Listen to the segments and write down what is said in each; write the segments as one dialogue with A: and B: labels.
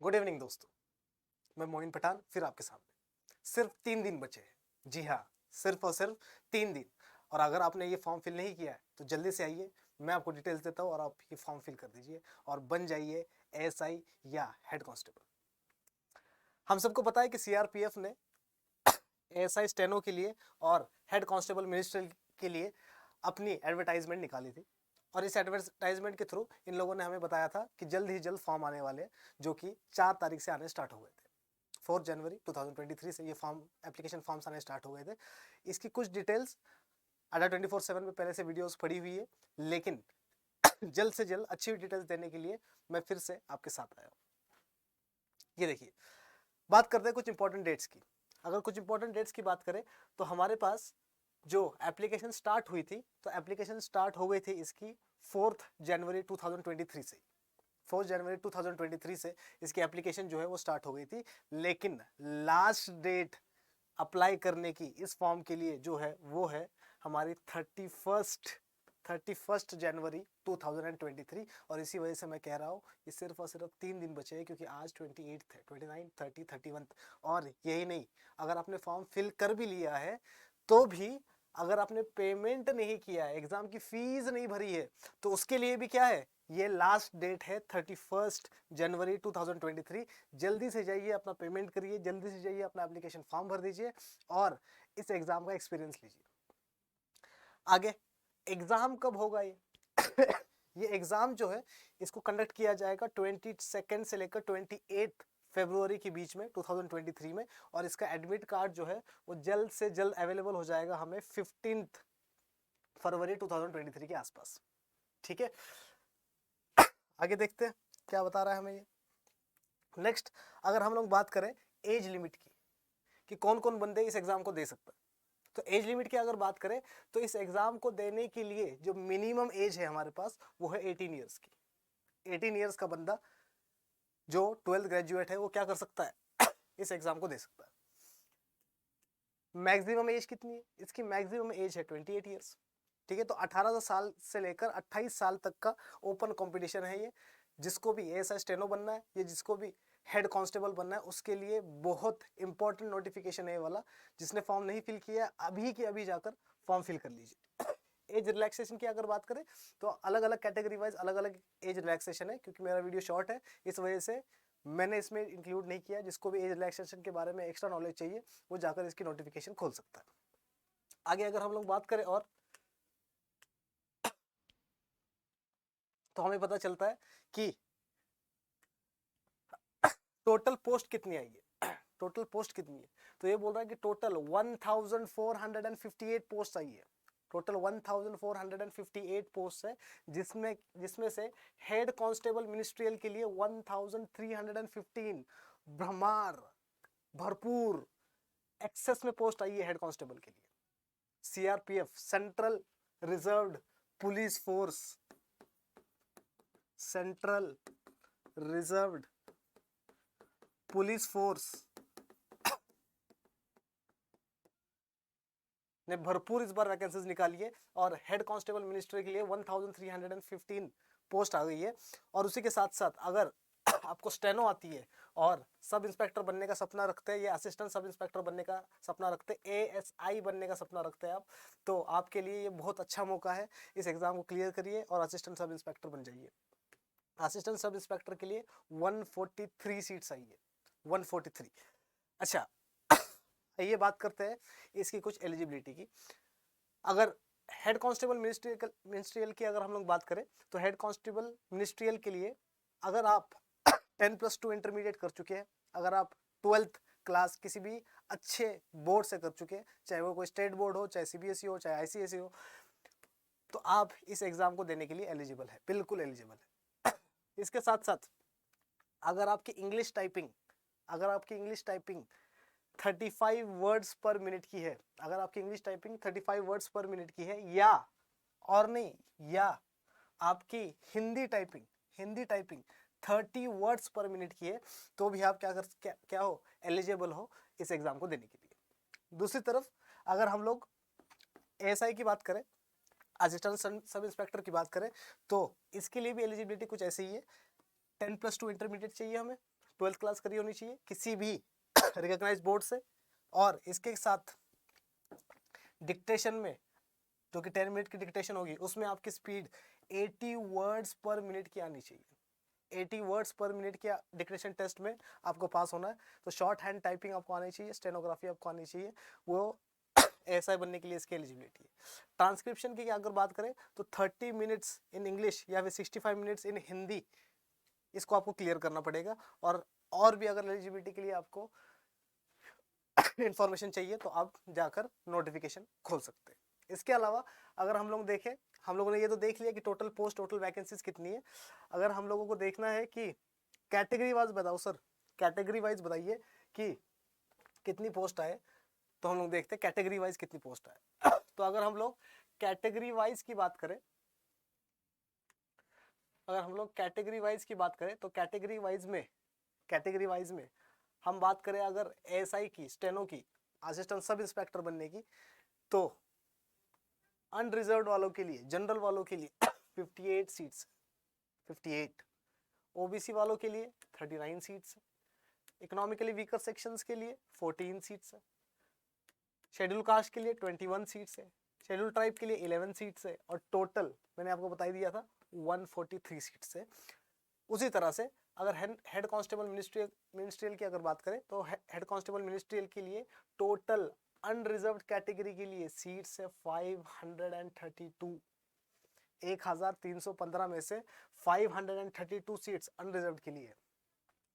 A: Good evening दोस्तों, मैं मोइन पठान फिर आपके सामने। सिर्फ 3 दिन बचे हैं। जी हाँ, सिर्फ और सिर्फ 3 दिन। और अगर आपने ये फॉर्म फिल नहीं किया है तो जल्दी से आइए, मैं आपको डिटेल्स देता हूँ और आप ये फॉर्म फिल कर दीजिए और बन जाइए एएसआई या हेड कांस्टेबल। हम सबको पता है कि सीआरपीएफ ने एएसआई स्टेनो के लिए और हेड कांस्टेबल मिनिस्ट्रियल के लिए अपनी एडवर्टाइजमेंट निकाली थी और इस एडवर्टाइजमेंट के थ्रू इन लोगों ने हमें बताया था कि जल्द ही जल्द फॉर्म आने वाले हैं, जो कि 4 तारीख से आने स्टार्ट हो गए थे। 4 जनवरी 2023 से ये फॉर्म एप्लीकेशन फॉर्म्स आने स्टार्ट हो गए थे। इसकी कुछ डिटेल्स अड्डा 24/7 में पहले से वीडियोस पड़ी हुई है, लेकिन जल्द से जल्द अच्छी डिटेल्स देने के लिए मैं फिर से आपके साथ आया हूँ। ये देखिए, बात करते हैं कुछ इंपॉर्टेंट डेट्स की। अगर कुछ इंपॉर्टेंट डेट्स की बात करें तो हमारे पास जो एप्लीकेशन स्टार्ट हुई थी, तो एप्लीकेशन स्टार्ट हो गई थी इसकी 4 जनवरी 2023 से। 4 जनवरी 2023 से इसकी एप्लीकेशन जो है वो स्टार्ट हो गई थी, लेकिन लास्ट डेट अप्लाई करने की इस फॉर्म के लिए जो है वो है हमारी 31 जनवरी 2023। और इसी वजह से मैं कह रहा हूँ कि सिर्फ और सिर्फ 3 दिन बचे हैं, क्योंकि आज 28 है, 29, 30, 31। और यही नहीं, अगर आपने फॉर्म फिल कर भी लिया है तो भी अगर आपने पेमेंट नहीं किया है, एग्जाम की फीस नहीं भरी है, तो उसके लिए भी क्या है, ये लास्ट डेट है 31 जनवरी 2023। जल्दी से जाइए, अपना पेमेंट करिए, जल्दी से जाइए, अपना एप्लीकेशन फॉर्म भर दीजिए और इस एग्जाम का एक्सपीरियंस लीजिए। आगे एग्जाम कब होगा ये ये एग्जाम जो है इसको कंडक्ट किया जाएगा 22 से लेकर 28 फरवरी के बीच में 2023 में। और इसका एडमिट कार्ड जो है वो जल्द से जल्द अवेलेबल हो जाएगा हमें 15 फरवरी 2023 के आसपास। ठीक है, आगे देखते हैं क्या बता रहा है हमें ये। नेक्स्ट, अगर हम लोग बात करें एज लिमिट की कि कौन कौन बंदे इस एग्जाम को दे सकते हैं, तो एज लिमिट की अगर बात करें तो इस एग्जाम को देने के लिए जो मिनिमम एज है हमारे पास वो है 18 ईयर्स की। 18 ईयर्स का बंदा जो 12th ग्रेजुएट है वो क्या कर सकता है इस एग्जाम को दे सकता है। मैक्सिमम एज कितनी है इसकी? मैक्सिमम एज है 28 ईयर्स। ठीक है, तो 18 साल से लेकर 28 साल तक का ओपन कंपटीशन है ये। जिसको भी एएसआई स्टेनो बनना है या जिसको भी हेड कांस्टेबल बनना है, उसके लिए बहुत इंपॉर्टेंट नोटिफिकेशन है ये वाला। जिसने फॉर्म नहीं फिल किया अभी के अभी जाकर फॉर्म फिल कर लीजिए। एज रिलैक्सेशन की अगर बात करें तो अलग अलग कैटेगरी वाइज अलग अलग एज रिलैक्सेशन है, क्योंकि मेरा वीडियो शॉर्ट है इस वजह से मैंने इसमें इंक्लूड नहीं किया। जिसको भी एज रिलैक्सेशन के बारे में एक्स्ट्रा नॉलेज चाहिए वो जाकर इसकी नोटिफिकेशन खोल सकता है। आगे अगर हम लोग बात करें और तो हमें पता चलता है कि टोटल पोस्ट कितनी आई है। टोटल पोस्ट कितनी है, तो ये बोल रहा है कि टोटल 1458 पोस्ट आई है। टोटल 1458 पोस्ट है, जिसमें से हेड कांस्टेबल मिनिस्ट्रियल के लिए 1315 भ्रमार भरपूर एक्सेस में पोस्ट आई है हेड कांस्टेबल के लिए। CRPF central reserved police force, central reserved police force ने भरपूर इस बार वैकेंसीज निकाली है और हेड कांस्टेबल मिनिस्ट्री के लिए 1315 पोस्ट आ गई है। और उसी के साथ साथ अगर आपको स्टेनो आती है और सब इंस्पेक्टर बनने का सपना रखते हैं या असिस्टेंट सब इंस्पेक्टर बनने का सपना रखते हैं, एएसआई बनने का सपना रखते हैं आप, तो आपके लिए ये बहुत अच्छा मौका है। इस एग्जाम को क्लियर करिए और असिस्टेंट सब इंस्पेक्टर बन जाइए। असिस्टेंट सब इंस्पेक्टर के लिए 143 सीट्स आई है, 143। अच्छा, ये बात करते हैं इसकी कुछ एलिजिबिलिटी की। अगर हेड कांस्टेबल मिनिस्ट्रियल की अगर हम लोग बात करें तो हेड कांस्टेबल मिनिस्ट्रियल के लिए अगर आप 10+2 इंटरमीडिएट कर चुके हैं, अगर आप 12th क्लास किसी भी अच्छे बोर्ड से कर चुके हैं, चाहे वो कोई स्टेट बोर्ड हो, चाहे सीबीएसई हो, चाहे आईसीएसई हो, तो आप इस एग्जाम को देने के लिए एलिजिबल है, बिल्कुल एलिजिबल है। इसके साथ साथ अगर आपकी इंग्लिश टाइपिंग 35 वर्ड्स पर मिनट की है, अगर आपकी इंग्लिश टाइपिंग 35 वर्ड्स पर मिनट की है, या और नहीं, या आपकी हिंदी टाइपिंग 30 वर्ड्स पर मिनट की है, तो भी आप क्या हो, एलिजिबल हो इस एग्जाम को देने के लिए। दूसरी तरफ अगर हम लोग एएसआई की बात करें, असिस्टेंट सब इंस्पेक्टर की बात करें, तो इसके लिए भी एलिजिबिलिटी कुछ ऐसे ही है। 10+2 इंटरमीडिएट चाहिए हमें, 12th क्लास करी होनी चाहिए किसी भी रिकॉग्नाइज्ड बोर्ड से, और इसके साथ डिक्टेशन में जो कि 10 मिनट की डिक्टेशन होगी उसमें आपकी स्पीड 80 वर्ड्स पर मिनट की आनी चाहिए। 80 वर्ड्स पर मिनट की डिक्टेशन टेस्ट में आपको पास होना है। तो शॉर्ट हैंड टाइपिंग आपको आनी चाहिए, स्टेनोग्राफी आपको आनी चाहिए, वो एएसआई बनने के लिए इसकी एलिजिबिलिटी है। ट्रांसक्रिप्शन की अगर बात करें तो 30 मिनट्स इन इंग्लिश या फिर 65 मिनट्स इन हिंदी, इसको आपको क्लियर करना पड़ेगा। और भी अगर एलिजिबिलिटी के लिए आपको इंफॉर्मेशन चाहिए तो आप जाकर नोटिफिकेशन खोल सकते हैं। इसके अलावा अगर हम लोग देखें, हम लोगों ने ये तो देख लिया कि टोटल पोस्ट, टोटल वैकेंसीज कितनी है। अगर हम लोगों को देखना है कि कैटेगरी वाइज बताओ सर, कैटेगरी वाइज बताइए कि कितनी पोस्ट आए, तो हम लोग देखते हैं कैटेगरी वाइज कितनी पोस्ट आए। तो अगर हम लोग कैटेगरी वाइज की बात करें, अगर हम लोग कैटेगरी वाइज की बात करें तो कैटेगरी वाइज में हम बात करें अगर एएसआई की, स्टेनो की, असिस्टेंट सब इंस्पेक्टर बनने की, तो अनरिजर्व्ड वालों के लिए, जनरल वालों के लिए 58 सीट्स, 58। ओबीसी वालों के लिए 39 सीट्स, इकोनॉमिकली वीकर सेक्शंस के लिए 14 सीट्स है, शेड्यूल कास्ट के लिए 21 सीट्स है, शेड्यूल ट्राइब के लिए 11 सीट्स है, और टोटल मैंने आपको बता ही दिया था 143 सीट्स है। उसी तरह से अगर हेड कांस्टेबल मिनिस्ट्रियल की अगर बात करें तो हेड कांस्टेबल मिनिस्ट्रियल के लिए टोटल अनरिजर्व्ड कैटेगरी के लिए सीट्स है 532। 1315 में से 532 सीट्स अनरिजर्व्ड के लिए।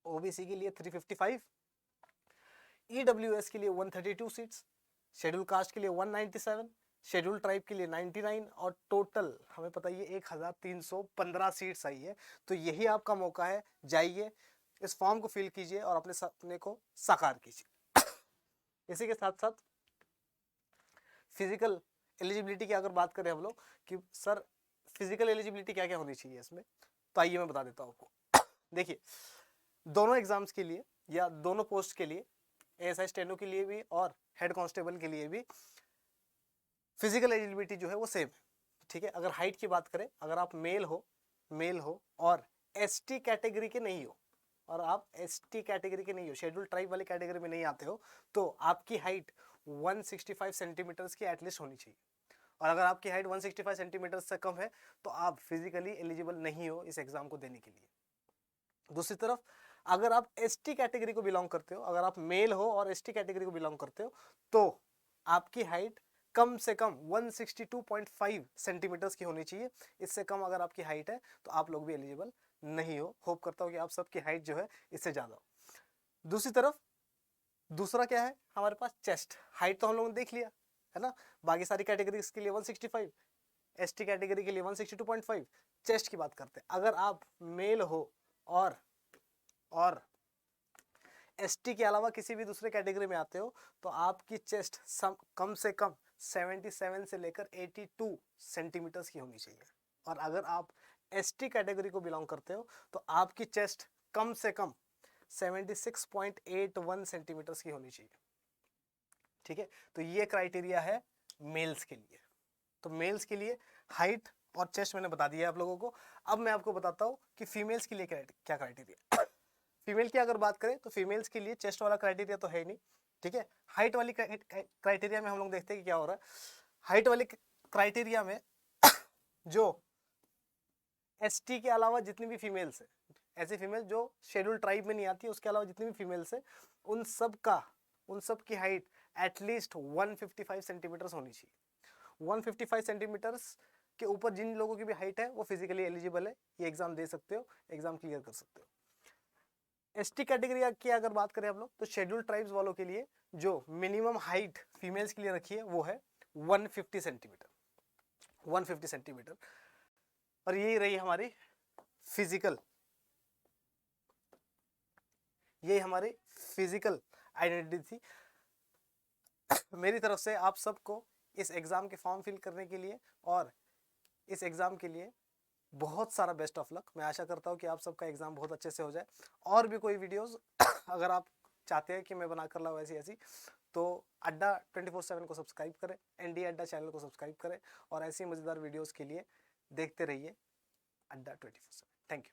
A: ओबीसी के लिए 355, ईडब्ल्यूएस के लिए 132 सीट्स, शेड्यूल कास्ट के लिए 197, शेड्यूल ट्राइब के लिए 99, और टोटल हमें पता ही है 1315 सीट्स आई है। तो यही आपका मौका है, जाइए इस फॉर्म को फिल कीजिए और अपने सपने को साकार कीजिए। इसी के साथ साथ फिजिकल एलिजिबिलिटी की अगर बात करें हम लोग कि सर फिजिकल एलिजिबिलिटी क्या क्या होनी चाहिए इसमें, तो आइए मैं बता देता हूँ आपको। देखिए, दोनों एग्जाम्स के लिए या दोनों पोस्ट के लिए, एएसआई स्टेनो के लिए भी और हेड कांस्टेबल के लिए भी, फिजिकल एलिजिबिलिटी जो है वो सेम है, ठीक है। अगर हाइट की बात करें, अगर आप मेल हो और एसटी कैटेगरी के नहीं हो, और आप एसटी कैटेगरी के नहीं हो, शेड्यूल ट्राइब वाली कैटेगरी में नहीं आते हो, तो आपकी हाइट 165 सेंटीमीटर्स की एटलीस्ट होनी चाहिए। और अगर आपकी हाइट 165 सेंटीमीटर से कम है तो आप फिजिकली एलिजिबल नहीं हो इस एग्जाम को देने के लिए। दूसरी तरफ अगर आप एसटी कैटेगरी को बिलोंग करते हो, अगर आप मेल हो और एसटी कैटेगरी को बिलोंग करते हो, तो आपकी हाइट कम से कम 162.5 सेंटीमीटर्स की होनी चाहिए। इससे कम अगर आपकी हाइट है तो आप लोग भी एलिजिबल नहीं हो। होप करता हूँ कि आप सबकी हाइट जो है इससे ज्यादा हो। दूसरी तरफ दूसरा क्या है हमारे पास, चेस्ट हाइट तो हम लोगों ने देख लिया है ना। बाकी सारी कैटेगरीज के लिए 165, एसटी कैटेगरी के लिए 162.5। चेस्ट की बात करते हैं, अगर आप मेल हो और एसटी के अलावा किसी भी दूसरे कैटेगरी में आते हो, तो आपकी चेस्ट कम से कम 77 से लेकर 82 सेंटीमीटर्स की होनी चाहिए। और अगर आप एसटी कैटेगरी को बिलोंग करते हो तो आपकी चेस्ट कम से कम 76.81 सेंटीमीटर्स की होनी चाहिए, ठीक है। तो ये क्राइटेरिया है मेल्स के लिए। तो मेल्स के लिए हाइट और चेस्ट मैंने बता दिया आप लोगों को। अब मैं आपको बताता हूँ कि फीमेल्स के लिए क्या क्राइटेरिया। फीमेल की अगर बात करें तो फीमेल्स के लिए चेस्ट वाला क्राइटेरिया तो है ही नहीं, ठीक है। हाइट वाली क्राइटेरिया में हम लोग देखते हैं कि क्या हो रहा है। हाइट वाले क्राइटेरिया में जो एसटी के अलावा जितनी भी फीमेल्स है, ऐसी फीमेल जो शेड्यूल ट्राइब में नहीं आती है, उसके अलावा जितनी भी फीमेल्स है, उन सब की हाइट एटलीस्ट 155 सेंटीमीटर्स होनी चाहिए। 155 सेंटीमीटर्स के ऊपर जिन लोगों की भी हाइट है वो फिजिकली एलिजिबल है, ये एग्जाम दे सकते हो, एग्जाम क्लियर कर सकते हो। एसटी कैटेगरी की अगर बात करें हम लोग, तो शेड्यूल ट्राइब्स वालों के लिए जो मिनिमम हाइट फीमेल्स के लिए रखी है वो है 150 सेंटीमीटर, 150 सेंटीमीटर। और यही रही हमारी फिजिकल आइडेंटिटी थी। मेरी तरफ से आप सबको इस एग्जाम के फॉर्म फिल करने के लिए और इस एग्जाम के लिए बहुत सारा बेस्ट ऑफ लक। मैं आशा करता हूँ कि आप सबका एग्जाम बहुत अच्छे से हो जाए। और भी कोई वीडियोस अगर आप चाहते हैं कि मैं बना कर लाऊँ ऐसी तो अड्डा 24/7 को सब्सक्राइब करें, एनडी अड्डा चैनल को सब्सक्राइब करें, और ऐसी मज़ेदार वीडियोस के लिए देखते रहिए अड्डा 24/7। Thank you.